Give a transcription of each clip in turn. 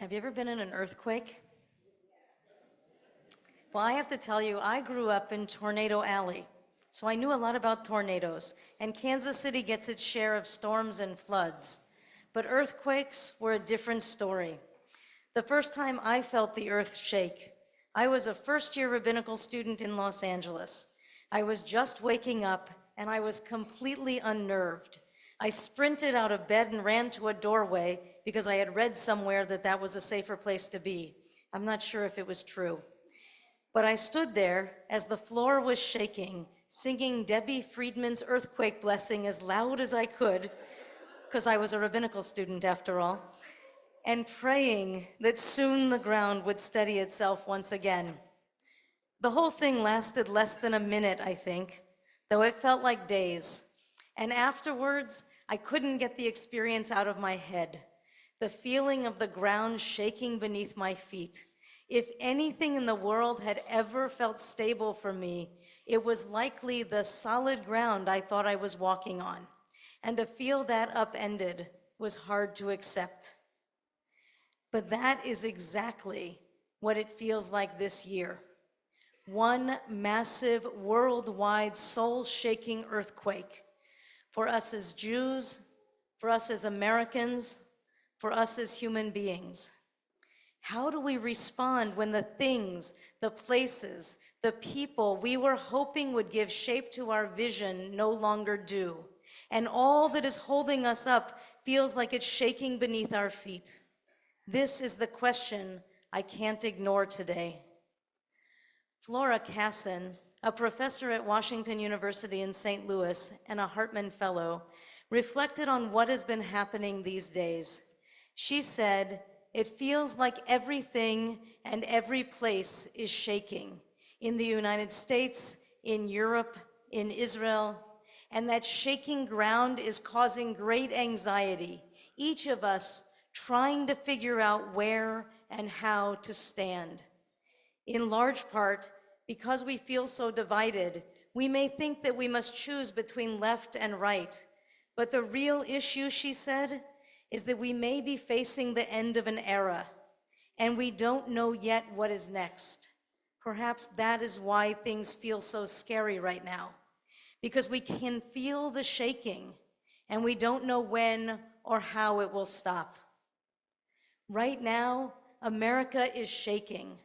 Have you ever been in an earthquake? Well, I have to tell you, I grew up in Tornado Alley, so I knew a lot about tornadoes, and Kansas City gets its share of storms and floods. But earthquakes were a different story. The first time I felt the earth shake, I was a first-year rabbinical student in Los Angeles. I was just waking up, and I was completely unnerved. I sprinted out of bed and ran to a doorway because I had read somewhere that that was a safer place to be. I'm not sure if it was true. But I stood there as the floor was shaking, singing Debbie Friedman's Earthquake Blessing as loud as I could, because I was a rabbinical student after all, and praying that soon the ground would steady itself once again. The whole thing lasted less than a minute, I think, though it felt like days. And afterwards, I couldn't get the experience out of my head, the feeling of the ground shaking beneath my feet. If anything in the world had ever felt stable for me, it was likely the solid ground I thought I was walking on. And to feel that upended was hard to accept. But that is exactly what it feels like this year. One massive, worldwide, soul-shaking earthquake for us as Jews, for us as Americans, for us as human beings. How do we respond when the things, the places, the people we were hoping would give shape to our vision no longer do, and all that is holding us up feels like it's shaking beneath our feet? This is the question I can't ignore today. Flora Casson, a professor at Washington University in St. Louis and a Hartman Fellow, reflected on what has been happening these days. She said, "It feels like everything and every place is shaking in the United States, in Europe, in Israel, and that shaking ground is causing great anxiety, each of us trying to figure out where and how to stand. In large part, because we feel so divided, we may think that we must choose between left and right. But the real issue," she said, "is that we may be facing the end of an era, and we don't know yet what is next. Perhaps that is why things feel so scary right now, because we can feel the shaking, and we don't know when or how it will stop. Right now, America is shaking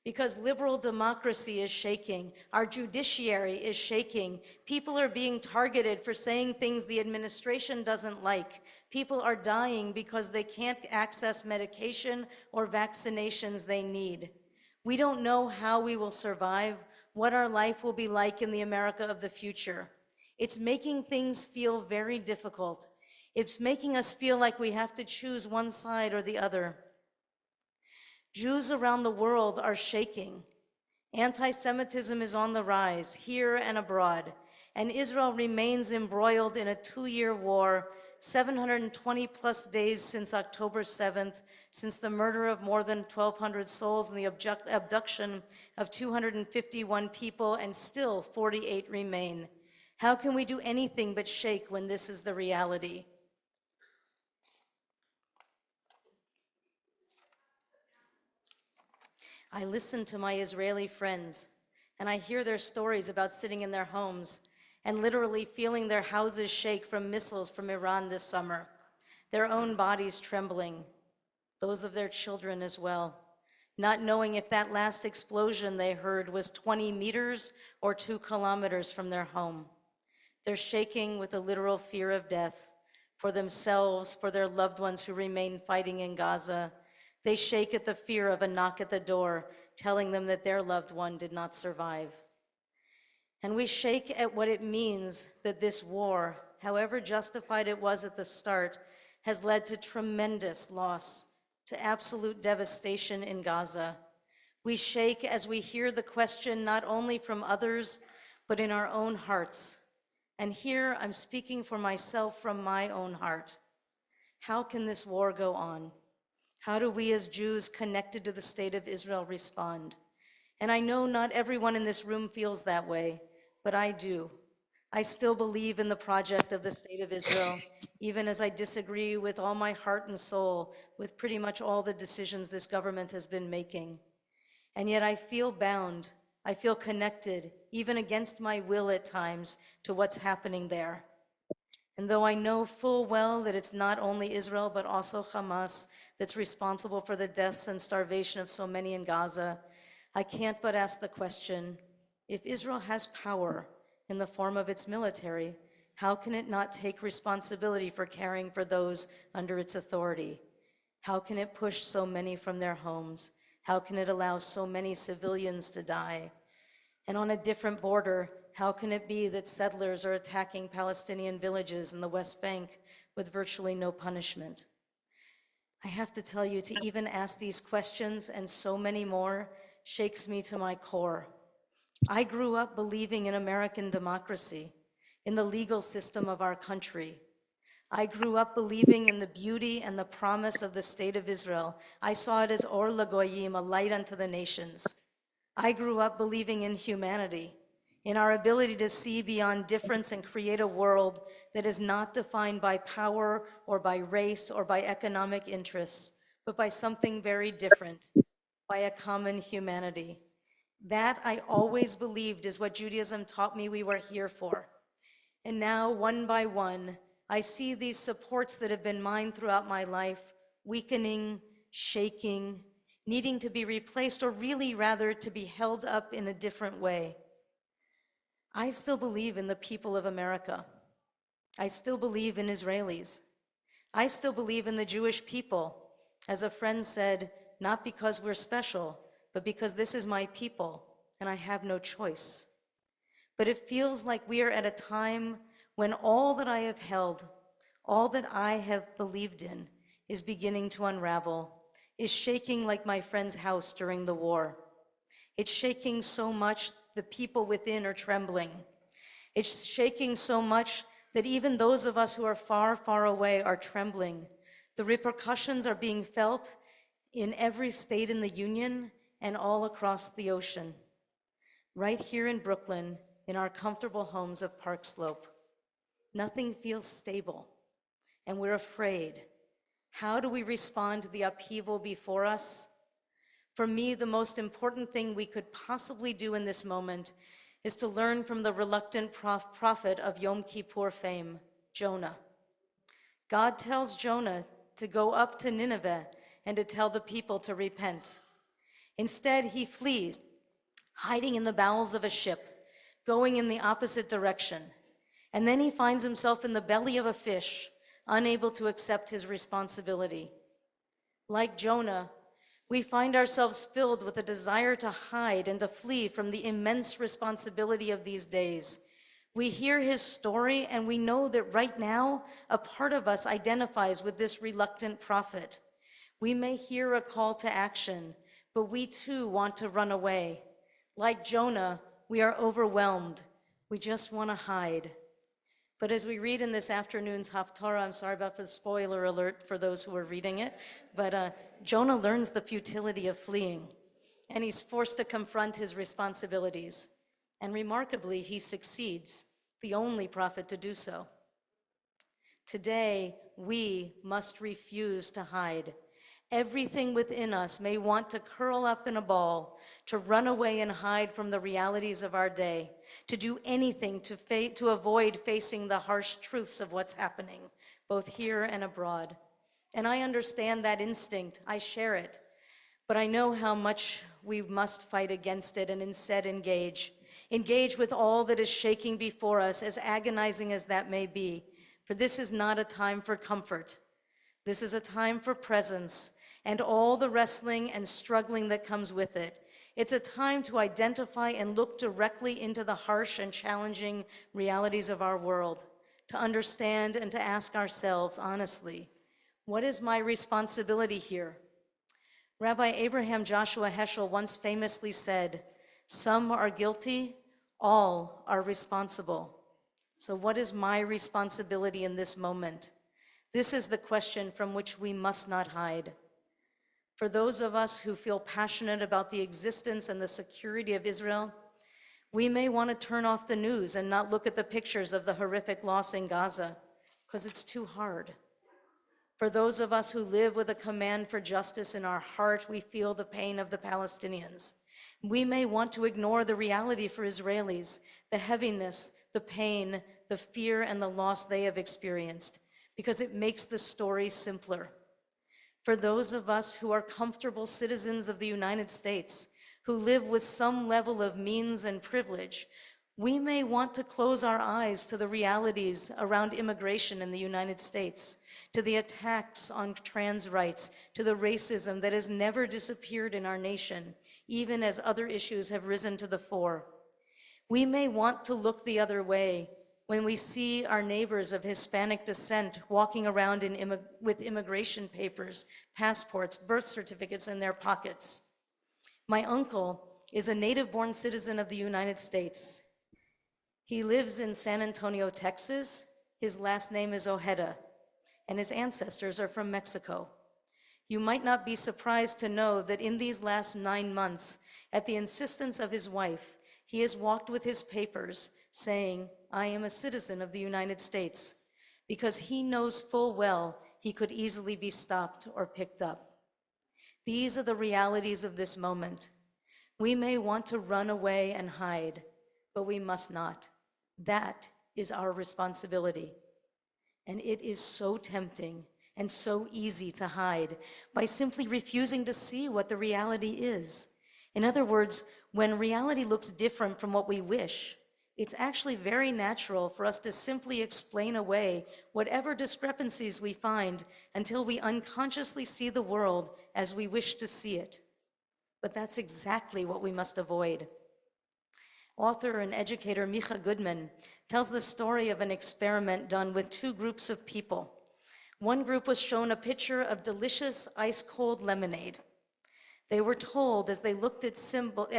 because liberal democracy is shaking. Our judiciary is shaking. People are being targeted for saying things the administration doesn't like. People are dying because they can't access medication or vaccinations they need. We don't know how we will survive, what our life will be like in the America of the future. It's making things feel very difficult. It's making us feel like we have to choose one side or the other. Jews around the world are shaking. Anti-Semitism is on the rise, here and abroad, and Israel remains embroiled in a 2-year war, 720 plus days since October 7th, since the murder of more than 1,200 souls and the abduction of 251 people, and still 48 remain. How can we do anything but shake when this is the reality? I listen to my Israeli friends, and I hear their stories about sitting in their homes and literally feeling their houses shake from missiles from Iran this summer, their own bodies trembling, those of their children as well, not knowing if that last explosion they heard was 20 meters or 2 kilometers from their home. They're shaking with a literal fear of death for themselves, for their loved ones who remain fighting in Gaza. They shake at the fear of a knock at the door telling them that their loved one did not survive. And we shake at what it means that this war, however justified it was at the start, has led to tremendous loss, to absolute devastation in Gaza. We shake as we hear the question not only from others, but in our own hearts. And here I'm speaking for myself from my own heart. How can this war go on? How do we as Jews connected to the state of Israel respond? And I know not everyone in this room feels that way, but I do. I still believe in the project of the State of Israel, even as I disagree with all my heart and soul with pretty much all the decisions this government has been making. And yet I feel bound, I feel connected, even against my will at times, to what's happening there. And though I know full well that it's not only Israel, but also Hamas that's responsible for the deaths and starvation of so many in Gaza, I can't but ask the question, if Israel has power in the form of its military, how can it not take responsibility for caring for those under its authority? How can it push so many from their homes? How can it allow so many civilians to die? And on a different border, how can it be that settlers are attacking Palestinian villages in the West Bank with virtually no punishment? I have to tell you, to even ask these questions and so many more shakes me to my core. I grew up believing in American democracy, in the legal system of our country. I grew up believing in the beauty and the promise of the State of Israel. I saw it as Or Lagoyim, a light unto the nations. I grew up believing in humanity, in our ability to see beyond difference and create a world that is not defined by power or by race or by economic interests, but by something very different, by a common humanity. That I always believed is what Judaism taught me we were here for. And now, one by one, I see these supports that have been mine throughout my life weakening, shaking, needing to be replaced, or really rather to be held up in a different way. I still believe in the people of America. I still believe in Israelis. I still believe in the Jewish people. As a friend said, not because we're special, but because this is my people and I have no choice. But it feels like we are at a time when all that I have held, all that I have believed in, is beginning to unravel, is shaking like my friend's house during the war. It's shaking so much the people within are trembling. It's shaking so much that even those of us who are far, far away are trembling. The repercussions are being felt in every state in the Union and all across the ocean. Right here in Brooklyn, in our comfortable homes of Park Slope, nothing feels stable, and we're afraid. How do we respond to the upheaval before us? For me, the most important thing we could possibly do in this moment is to learn from the reluctant prophet of Yom Kippur fame, Jonah. God tells Jonah to go up to Nineveh and to tell the people to repent. Instead, he flees, hiding in the bowels of a ship, going in the opposite direction. And then he finds himself in the belly of a fish, unable to accept his responsibility. Like Jonah, we find ourselves filled with a desire to hide and to flee from the immense responsibility of these days. We hear his story and we know that right now, a part of us identifies with this reluctant prophet. We may hear a call to action, but we too want to run away. Like Jonah, we are overwhelmed. We just want to hide. But as we read in this afternoon's Haftarah, I'm sorry about the spoiler alert for those who are reading it, but Jonah learns the futility of fleeing, and he's forced to confront his responsibilities. And remarkably, he succeeds, the only prophet to do so. Today, we must refuse to hide. Everything within us may want to curl up in a ball, to run away and hide from the realities of our day, to do anything to avoid facing the harsh truths of what's happening, both here and abroad. And I understand that instinct, I share it, but I know how much we must fight against it and instead engage. Engage with all that is shaking before us, as agonizing as that may be, for this is not a time for comfort. This is a time for presence and all the wrestling and struggling that comes with it. It's a time to identify and look directly into the harsh and challenging realities of our world, to understand and to ask ourselves honestly, what is my responsibility here? Rabbi Abraham Joshua Heschel once famously said, "Some are guilty, all are responsible." So what is my responsibility in this moment? This is the question from which we must not hide. For those of us who feel passionate about the existence and the security of Israel, We may want to turn off the news and not look at the pictures of the horrific loss in Gaza because it's too hard. For those of us who live with a command for justice in our heart, we feel the pain of the Palestinians. We may want to ignore the reality for Israelis, the heaviness, the pain, the fear, and the loss they have experienced, because it makes the story simpler. For those of us who are comfortable citizens of the United States, who live with some level of means and privilege, we may want to close our eyes to the realities around immigration in the United States, to the attacks on trans rights, to the racism that has never disappeared in our nation, even as other issues have risen to the fore. We may want to look the other way when we see our neighbors of Hispanic descent walking around with immigration papers, passports, birth certificates in their pockets. My uncle is a native-born citizen of the United States. He lives in San Antonio, Texas. His last name is Ojeda, and his ancestors are from Mexico. You might not be surprised to know that in these last 9 months, at the insistence of his wife, he has walked with his papers saying, "I am a citizen of the United States," because he knows full well he could easily be stopped or picked up. These are the realities of this moment. We may want to run away and hide, but we must not. That is our responsibility. And it is so tempting and so easy to hide by simply refusing to see what the reality is. In other words, when reality looks different from what we wish, it's actually very natural for us to simply explain away whatever discrepancies we find until we unconsciously see the world as we wish to see it. But that's exactly what we must avoid. Author and educator Micha Goodman tells the story of an experiment done with 2 groups of people. One group was shown a picture of delicious ice-cold lemonade. They were told as they looked at symbols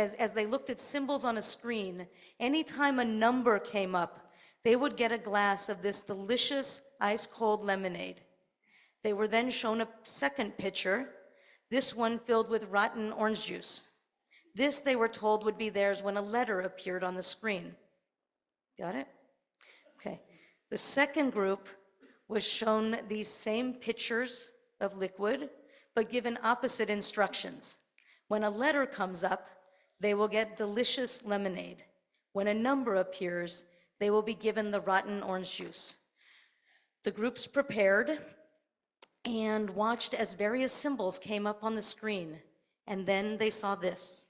on a screen, anytime a number came up, they would get a glass of this delicious ice-cold lemonade. They were then shown a second picture, this one filled with rotten orange juice. This, they were told, would be theirs when a letter appeared on the screen. Got it? Okay. The second group was shown these same pictures of liquid, but given opposite instructions. When a letter comes up, they will get delicious lemonade. When a number appears, they will be given the rotten orange juice. The groups prepared and watched as various symbols came up on the screen, and then they saw this.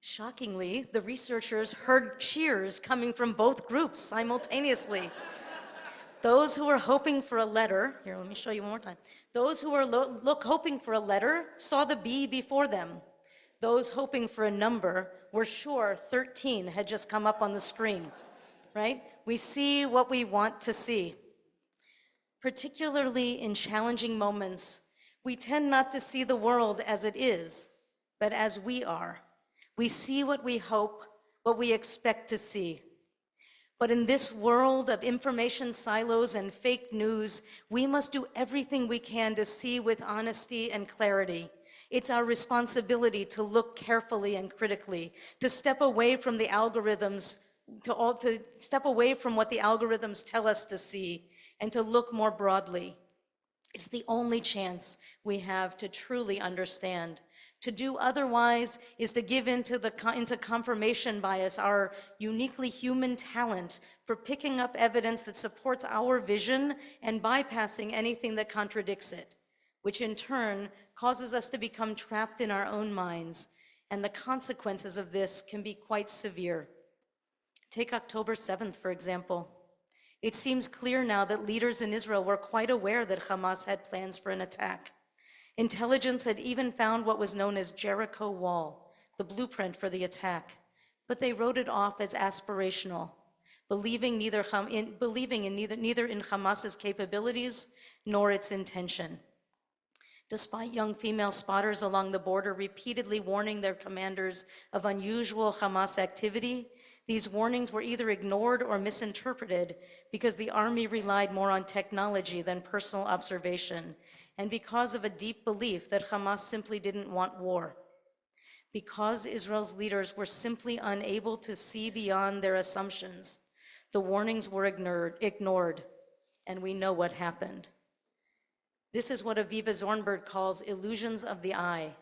Shockingly, the researchers heard cheers coming from both groups simultaneously. Those who were hoping for a letter, here, let me show you one more time. Those who were hoping for a letter saw the B before them. Those hoping for a number were sure 13 had just come up on the screen, right? We see what we want to see. Particularly in challenging moments, we tend not to see the world as it is, but as we are. We see what we hope, what we expect to see. But in this world of information silos and fake news, we must do everything we can to see with honesty and clarity. It's our responsibility to look carefully and critically, to step away from the algorithms, to step away from what the algorithms tell us to see, and to look more broadly. It's the only chance we have to truly understand. To do otherwise is to give into confirmation bias, our uniquely human talent for picking up evidence that supports our vision and bypassing anything that contradicts it, which in turn causes us to become trapped in our own minds, and the consequences of this can be quite severe. Take October 7th, for example. It seems clear now that leaders in Israel were quite aware that Hamas had plans for an attack. Intelligence had even found what was known as Jericho Wall, the blueprint for the attack, but they wrote it off as aspirational, believing neither in Hamas's capabilities nor its intention. Despite young female spotters along the border repeatedly warning their commanders of unusual Hamas activity, These warnings were either ignored or misinterpreted because the army relied more on technology than personal observation, and because of a deep belief that Hamas simply didn't want war. Because Israel's leaders were simply unable to see beyond their assumptions, the warnings were ignored, and we know what happened. This is what Aviva Zornberg calls illusions of the eye,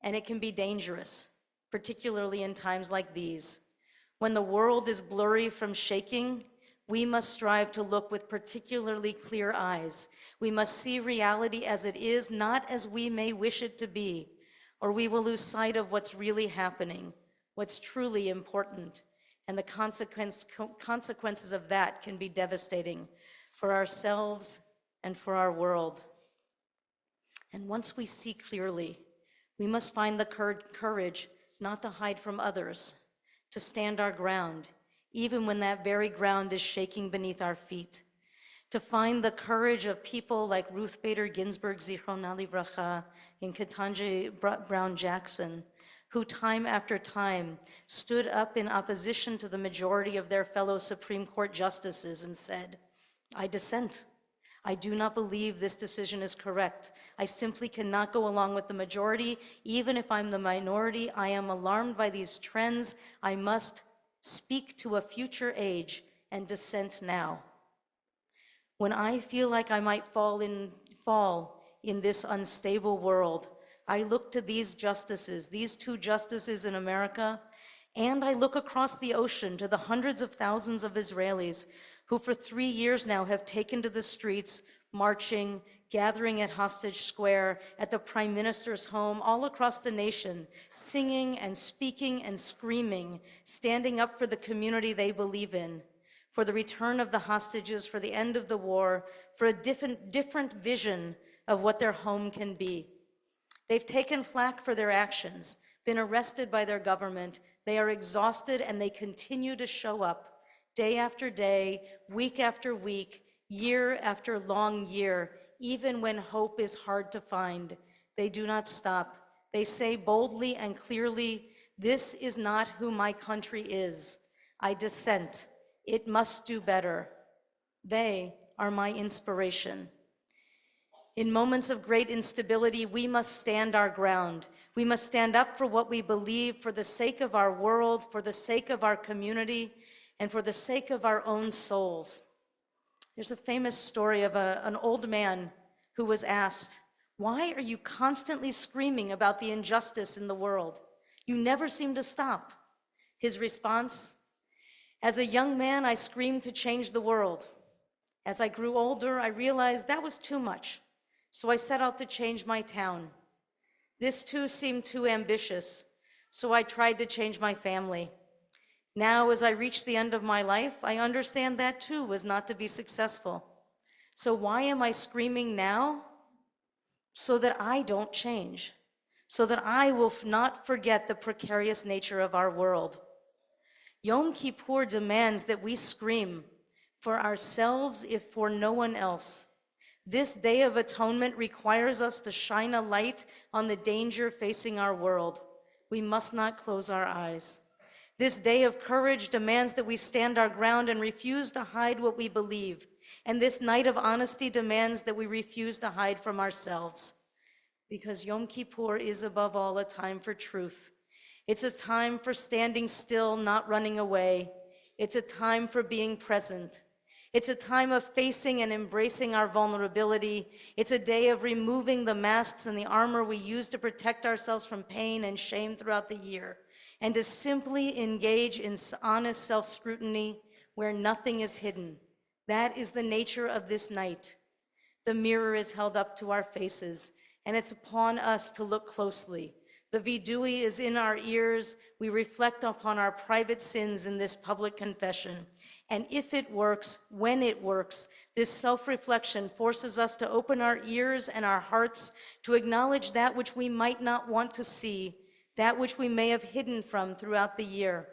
and it can be dangerous, particularly in times like these. When the world is blurry from shaking, we must strive to look with particularly clear eyes. We must see reality as it is, not as we may wish it to be, or we will lose sight of what's really happening, what's truly important, and the consequences of that can be devastating for ourselves and for our world. And once we see clearly, we must find the courage not to hide from others, to stand our ground, even when that very ground is shaking beneath our feet, to find the courage of people like Ruth Bader Ginsburg, Zichrona Livracha, and Ketanji Brown Jackson, who time after time stood up in opposition to the majority of their fellow Supreme Court justices and said, "I dissent. I do not believe this decision is correct. I simply cannot go along with the majority. Even if I'm the minority, I am alarmed by these trends. I must speak to a future age and dissent now. When I feel like I might fall in this unstable world, I look to these justices, these two justices in America, and I look across the ocean to the hundreds of thousands of Israelis who for 3 years now have taken to the streets, marching, gathering at Hostage Square, at the Prime Minister's home, all across the nation, singing and speaking and screaming, standing up for the community they believe in, for the return of the hostages, for the end of the war, for a different vision of what their home can be. They've taken flack for their actions, been arrested by their government. They are exhausted and they continue to show up day after day, week after week, year after long year, even when hope is hard to find. They do not stop. They say boldly and clearly, "This is not who my country is. I dissent. It must do better." They are my inspiration. In moments of great instability, we must stand our ground. We must stand up for what we believe for the sake of our world, for the sake of our community, and for the sake of our own souls. There's a famous story of an old man who was asked, "Why are you constantly screaming about the injustice in the world? You never seem to stop." His response, "As a young man, I screamed to change the world. As I grew older, I realized that was too much, so I set out to change my town. This too seemed too ambitious, so I tried to change my family. Now, as I reach the end of my life, I understand that too was not to be successful. So why am I screaming now? So that I don't change, so that I will not forget the precarious nature of our world." Yom Kippur demands that we scream for ourselves, if for no one else. This Day of Atonement requires us to shine a light on the danger facing our world. We must not close our eyes. This day of courage demands that we stand our ground and refuse to hide what we believe. And this night of honesty demands that we refuse to hide from ourselves. Because Yom Kippur is above all a time for truth. It's a time for standing still, not running away. It's a time for being present. It's a time of facing and embracing our vulnerability. It's a day of removing the masks and the armor we use to protect ourselves from pain and shame throughout the year, and to simply engage in honest self-scrutiny where nothing is hidden. That is the nature of this night. The mirror is held up to our faces, and it's upon us to look closely. The vidui is in our ears. We reflect upon our private sins in this public confession. And if it works, when it works, this self-reflection forces us to open our ears and our hearts to acknowledge that which we might not want to see, that which we may have hidden from throughout the year.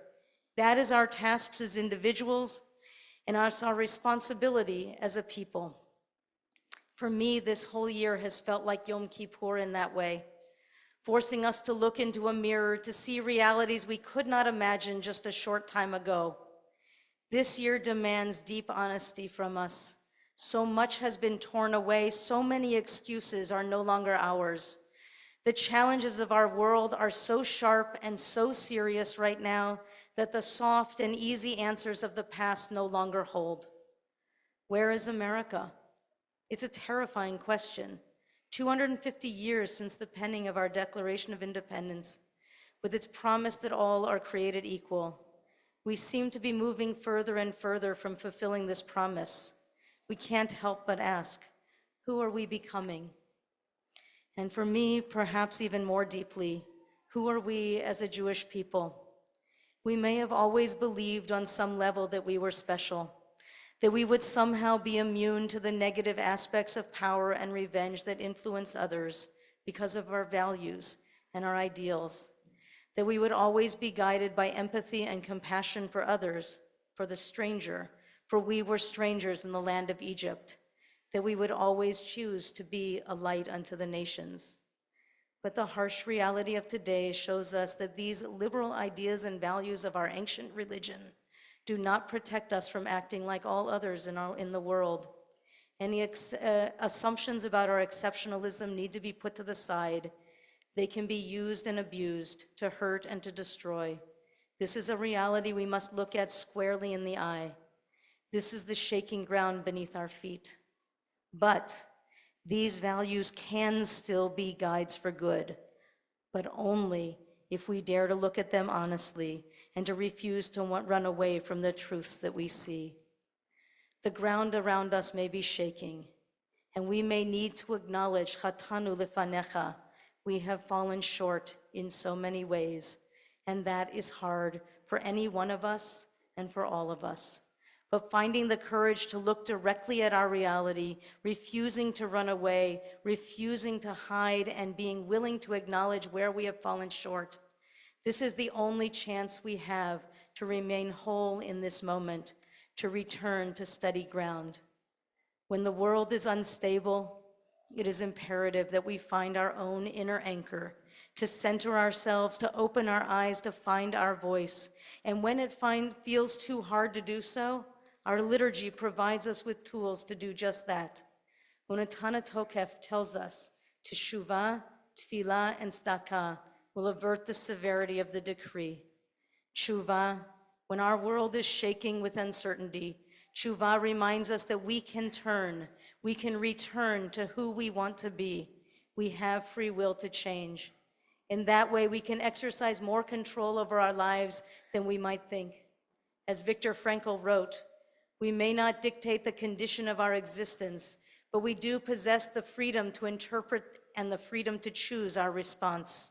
That is our tasks as individuals, and it's our responsibility as a people. For me, this whole year has felt like Yom Kippur in that way, forcing us to look into a mirror to see realities we could not imagine just a short time ago. This year demands deep honesty from us. So much has been torn away, so many excuses are no longer ours. The challenges of our world are so sharp and so serious right now that the soft and easy answers of the past no longer hold. Where is America? It's a terrifying question. 250 years since the penning of our Declaration of Independence, with its promise that all are created equal, we seem to be moving further and further from fulfilling this promise. We can't help but ask, who are we becoming? And for me, perhaps even more deeply, who are we as a Jewish people? We may have always believed on some level that we were special, that we would somehow be immune to the negative aspects of power and revenge that influence others because of our values and our ideals, that we would always be guided by empathy and compassion for others, for the stranger, for we were strangers in the land of Egypt, that we would always choose to be a light unto the nations. But the harsh reality of today shows us that these liberal ideas and values of our ancient religion do not protect us from acting like all others in the world. Any assumptions about our exceptionalism need to be put to the side. They can be used and abused to hurt and to destroy. This is a reality we must look at squarely in the eye. This is the shaking ground beneath our feet. But these values can still be guides for good, but only if we dare to look at them honestly and to refuse to run away from the truths that we see. The ground around us may be shaking, and we may need to acknowledge, Chatanu lefanecha, we have fallen short in so many ways, and that is hard for any one of us and for all of us. But finding the courage to look directly at our reality, refusing to run away, refusing to hide, and being willing to acknowledge where we have fallen short. This is the only chance we have to remain whole in this moment, to return to steady ground. When the world is unstable, it is imperative that we find our own inner anchor, to center ourselves, to open our eyes, to find our voice. And when it feels too hard to do so, our liturgy provides us with tools to do just that. Unatana Tokef tells us, Teshuvah, Tefillah, and Tzedakah will avert the severity of the decree. Teshuvah, when our world is shaking with uncertainty, Teshuvah reminds us that we can turn, we can return to who we want to be. We have free will to change. In that way, we can exercise more control over our lives than we might think. As Viktor Frankl wrote, we may not dictate the condition of our existence, but we do possess the freedom to interpret and the freedom to choose our response.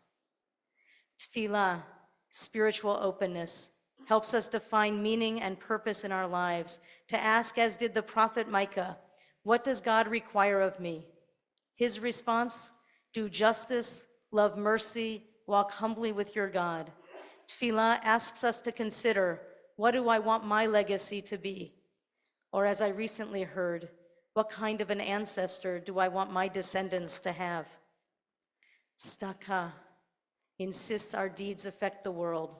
Tefillah, spiritual openness, helps us to find meaning and purpose in our lives, to ask, as did the prophet Micah, what does God require of me? His response, do justice, love mercy, walk humbly with your God. Tefillah asks us to consider, what do I want my legacy to be? Or as I recently heard, what kind of an ancestor do I want my descendants to have? Tzedakah insists our deeds affect the world.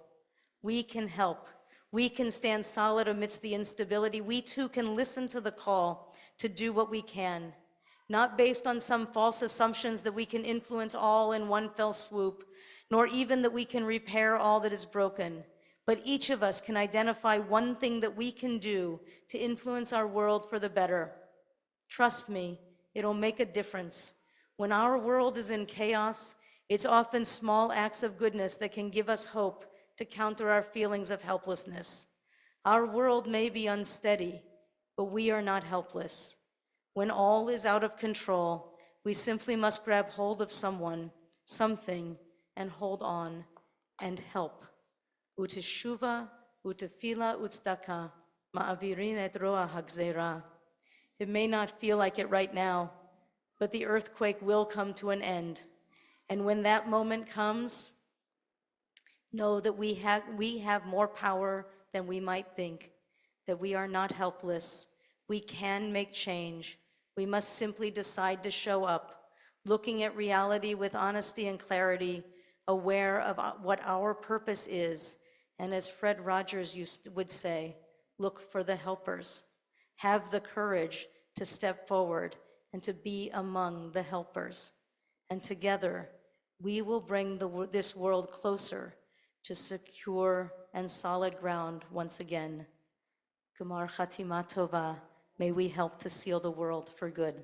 We can help. We can stand solid amidst the instability. We too can listen to the call to do what we can, not based on some false assumptions that we can influence all in one fell swoop, nor even that we can repair all that is broken. But each of us can identify one thing that we can do to influence our world for the better. Trust me, it'll make a difference. When our world is in chaos, it's often small acts of goodness that can give us hope to counter our feelings of helplessness. Our world may be unsteady, but we are not helpless. When all is out of control, we simply must grab hold of someone, something, and hold on and help. Uteshuva, utefila, utzdaka, ma'avirin et roa hagzera. It may not feel like it right now, but the earthquake will come to an end. And when that moment comes, know that we have more power than we might think, that we are not helpless. We can make change. We must simply decide to show up, looking at reality with honesty and clarity, aware of what our purpose is, and as Fred Rogers would say, look for the helpers. Have the courage to step forward and to be among the helpers. And together, we will bring this world closer to secure and solid ground once again. Gemar Chatima Tova, may we help to seal the world for good.